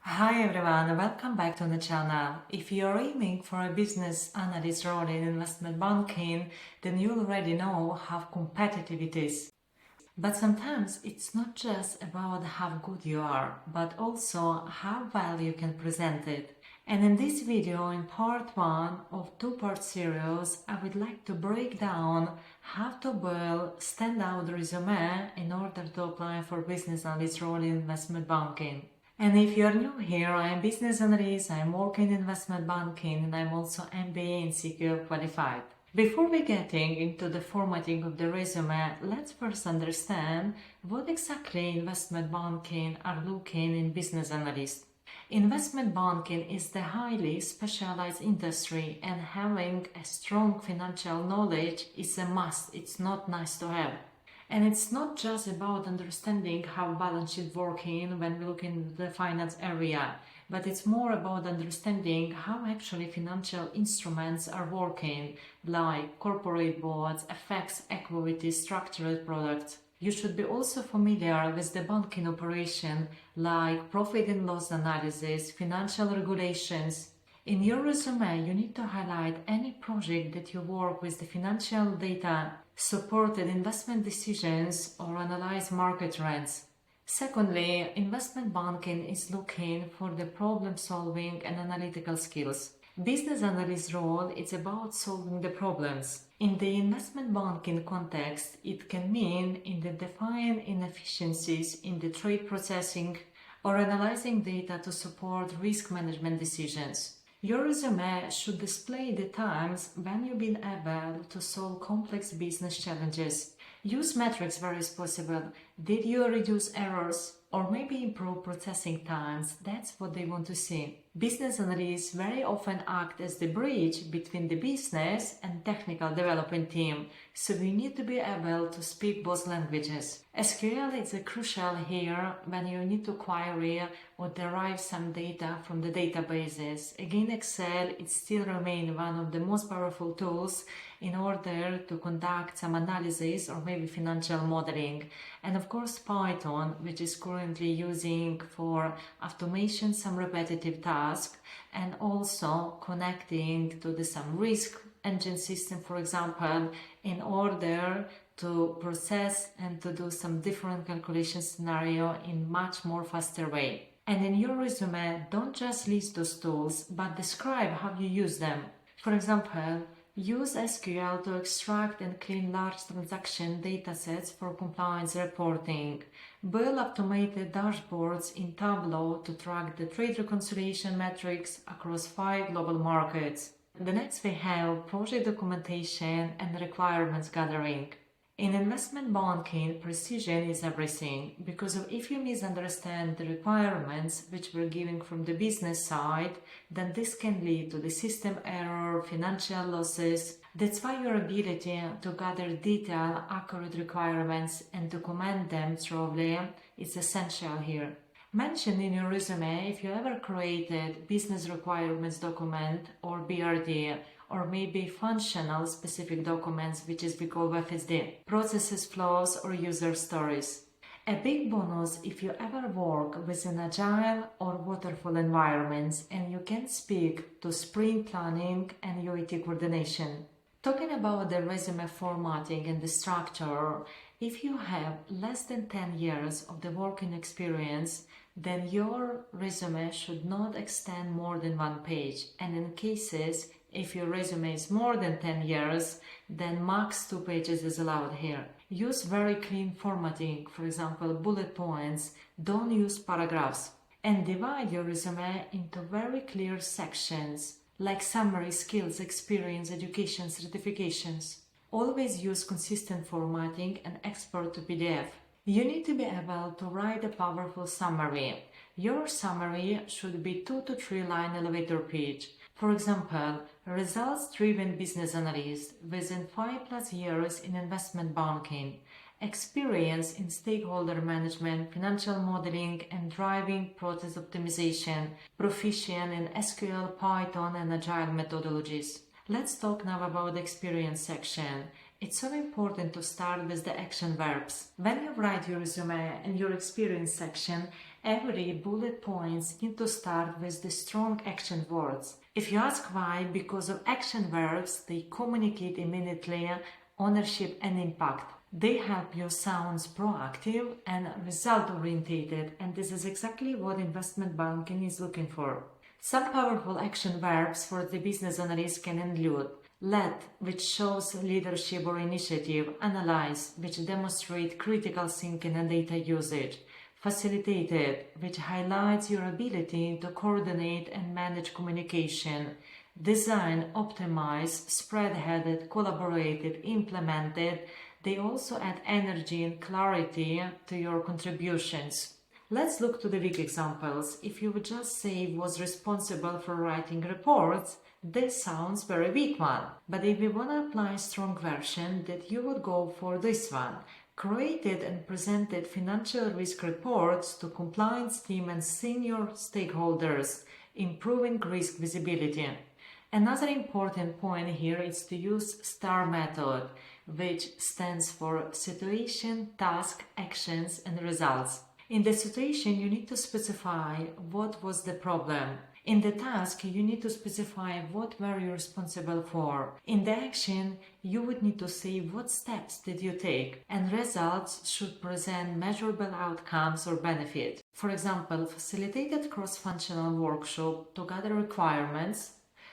Hi everyone, welcome back to the channel. If you're aiming for a business analyst role in investment banking, then you already know how competitive it is. But sometimes it's not just about how good you are, but also how well you can present it. And in this video, in part 1 of two-part series, I would like to break down how to build standout resume in order to apply for business analyst role in investment banking. And if you're new here, I am business analyst, I am working in investment banking, and I'm also MBA and CQL qualified. Before we getting into the formatting of the resume, let's first understand what exactly investment banking are looking in business analyst. Investment banking is the highly specialized industry, and having a strong financial knowledge is a must. It's not nice to have. And it's not just about understanding how balance sheet working when we look in the finance area, but it's more about understanding how actually financial instruments are working, like corporate bonds, FX, equity, structured products. You should be also familiar with the banking operation, like profit and loss analysis, financial regulations. In your resume, you need to highlight any project that you work with the financial data, supported investment decisions, or analyze market trends. Secondly, investment banking is looking for the problem-solving and analytical skills. Business analyst role is about solving the problems. In the investment banking context, it can mean identifying inefficiencies in the trade processing or analyzing data to support risk management decisions. Your resume should display the times when you've been able to solve complex business challenges. Use metrics where is possible. Did you reduce errors or maybe improve processing times? That's what they want to see. Business analysts very often act as the bridge between the business and technical development team, so we need to be able to speak both languages. SQL is crucial here when you need to query or derive some data from the databases. Again, Excel it still remains one of the most powerful tools in order to conduct some analysis or maybe financial modeling. And of course Python, which is currently using for automation some repetitive tasks and also connecting to some risk engine system, for example, in order to process and to do some different calculation scenario in much more faster way. And in your resume, don't just list those tools, but describe how you use them. For example, use SQL to extract and clean large transaction datasets for compliance reporting. Build automated dashboards in Tableau to track the trade reconciliation metrics across 5 global markets. The next we have project documentation and requirements gathering. In investment banking, precision is everything, because if you misunderstand the requirements which were given from the business side, then this can lead to the system error, financial losses. That's why your ability to gather detailed, accurate requirements and document them thoroughly is essential here. Mention in your resume if you ever created business requirements document or BRD, or maybe functional specific documents, which is we call FSD, processes, flows, or user stories. A big bonus if you ever work with an agile or waterfall environments and you can speak to sprint planning and UAT coordination. Talking about the resume formatting and the structure, if you have less than 10 years of the working experience, then your resume should not extend more than 1 page, and in cases if your resume is more than 10 years, then max 2 pages is allowed here. Use very clean formatting, for example bullet points, don't use paragraphs. And divide your resume into very clear sections, like summary, skills, experience, education, certifications. Always use consistent formatting and export to PDF. You need to be able to write a powerful summary. Your summary should be 2 to 3 line elevator pitch. For example, results-driven business analyst within 5+ years in investment banking, experience in stakeholder management, financial modeling and driving process optimization, proficient in SQL, Python and agile methodologies. Let's talk now about the experience section. It's so important to start with the action verbs. When you write your resume in your experience section, Every bullet points need to start with the strong action words. If you ask why, because of action verbs, they communicate immediately ownership and impact. They help you sound proactive and result-oriented, and this is exactly what investment banking is looking for. Some powerful action verbs for the business analyst can include lead, which shows leadership or initiative, analyze, which demonstrates critical thinking and data usage, facilitated, which highlights your ability to coordinate and manage communication, design, optimize, spread-headed, collaborated, implemented. They also add energy and clarity to your contributions. Let's look to the weak examples. If you would just say was responsible for writing reports, this sounds very weak one. But if we want to apply strong version, that you would go for this one. Created and presented financial risk reports to compliance team and senior stakeholders, improving risk visibility. Another important point here is to use STAR method, which stands for situation, task, actions, and results. In the situation, you need to specify what was the problem. In the task, you need to specify what were you responsible for. In the action, you would need to say what steps did you take, and results should present measurable outcomes or benefit. For example, facilitated cross-functional workshop to gather requirements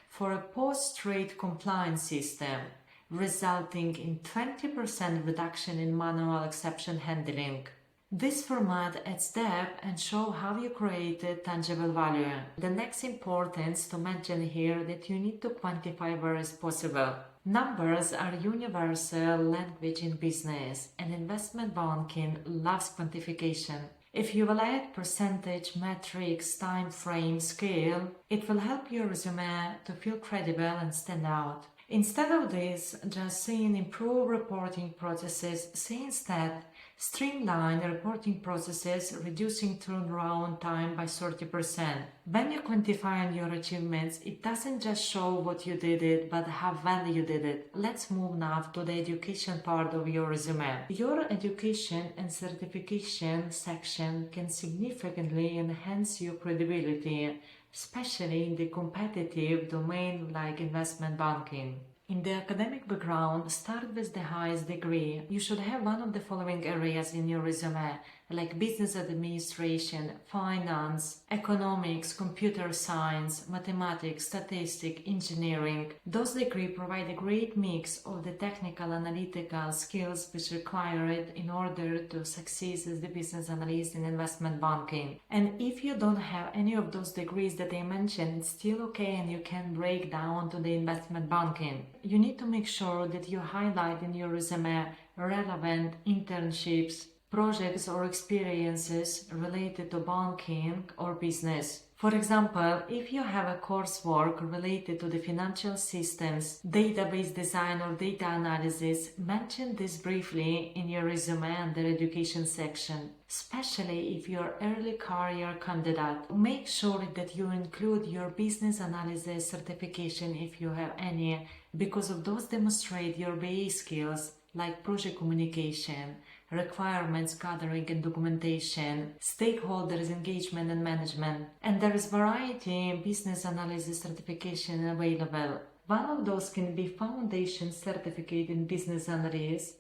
for a post-trade compliance system, resulting in 20% reduction in manual exception handling. This format adds depth and shows how you created tangible value. The next importance to mention here that you need to quantify where is possible. Numbers are universal language in business, and investment banking loves quantification. If you will add percentage, metrics, time frame, scale, it will help your resume to feel credible and stand out. Instead of this, just saying improve reporting processes, say instead streamline reporting processes, reducing turnaround time by 30%. When you quantify your achievements, it doesn't just show what you did it, but how well you did it. Let's move now to the education part of your resume. Your education and certification section can significantly enhance your credibility, especially in the competitive domain like investment banking. In the academic background, start with the highest degree. You should have one of the following areas in your resume, like business administration, finance, economics, computer science, mathematics, statistics, engineering. Those degrees provide a great mix of the technical analytical skills which are required in order to succeed as the business analyst in investment banking. And if you don't have any of those degrees that I mentioned, it's still okay and you can break down to the investment banking. You need to make sure that you highlight in your resume relevant internships, projects or experiences related to banking or business. For example, if you have a coursework related to the financial systems, database design or data analysis, mention this briefly in your resume under education section. Especially if you're early career candidate, make sure that you include your business analysis certification if you have any, because of those demonstrate your BA skills like project communication, requirements gathering and documentation, stakeholders engagement and management. And there is variety business analysis certification available. One of those can be Foundation Certificate in Business Analysis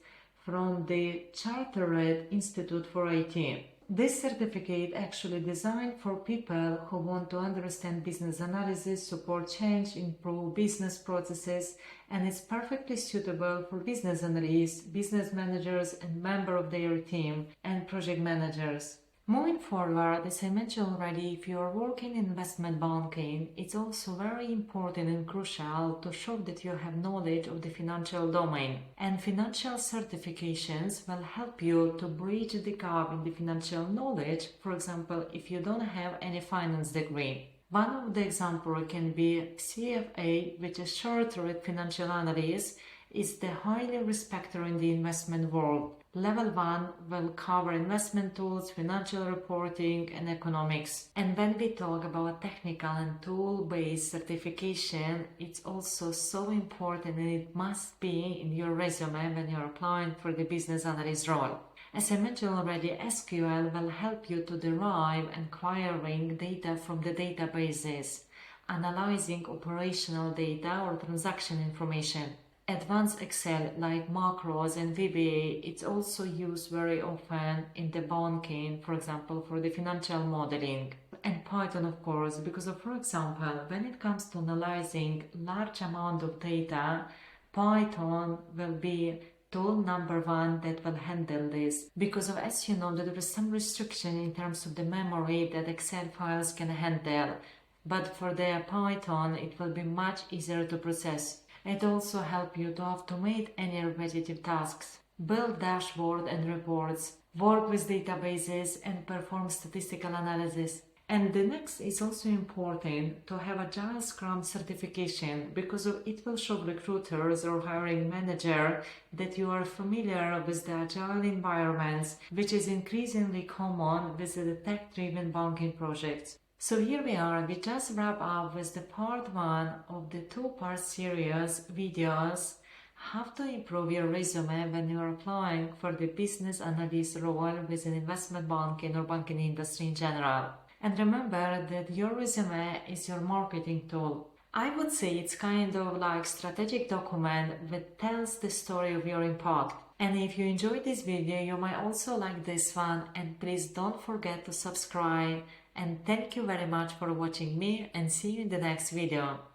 from the Chartered Institute for IT. This certificate actually designed for people who want to understand business analysis, support change, improve business processes, and it's perfectly suitable for business analysts, business managers, and members of their team, and project managers. Moving forward, as I mentioned already, if you are working in investment banking, it's also very important and crucial to show that you have knowledge of the financial domain. And financial certifications will help you to bridge the gap in the financial knowledge, for example, if you don't have any finance degree. One of the examples can be CFA, which is Chartered Financial Analyst, is the highly respected in the investment world. Level 1 will cover investment tools, financial reporting, and economics. And when we talk about technical and tool-based certification, it's also so important and it must be in your resume when you're applying for the business analyst role. As I mentioned already, SQL will help you to derive and querying data from the databases, analyzing operational data or transaction information. Advanced Excel like macros and VBA, it's also used very often in the banking, for example, for the financial modeling. And Python, of course, because of, for example, when it comes to analyzing large amount of data, Python will be tool number one that will handle this, because of, as you know, that there is some restriction in terms of the memory that Excel files can handle, but for the Python it will be much easier to process. It also helps you to automate any repetitive tasks, build dashboard and reports, work with databases and perform statistical analysis. And the next is also important to have Agile Scrum certification, because it will show recruiters or hiring manager that you are familiar with the Agile environments, which is increasingly common with the tech-driven banking projects. So here we are, we just wrap up with the part 1 of the 2-part series videos, how to improve your resume when you are applying for the business analyst role within investment banking or banking industry in general. And remember that your resume is your marketing tool. I would say it's kind of like strategic document that tells the story of your impact. And if you enjoyed this video, you might also like this one, and please don't forget to subscribe. And thank you very much for watching me, and see you in the next video.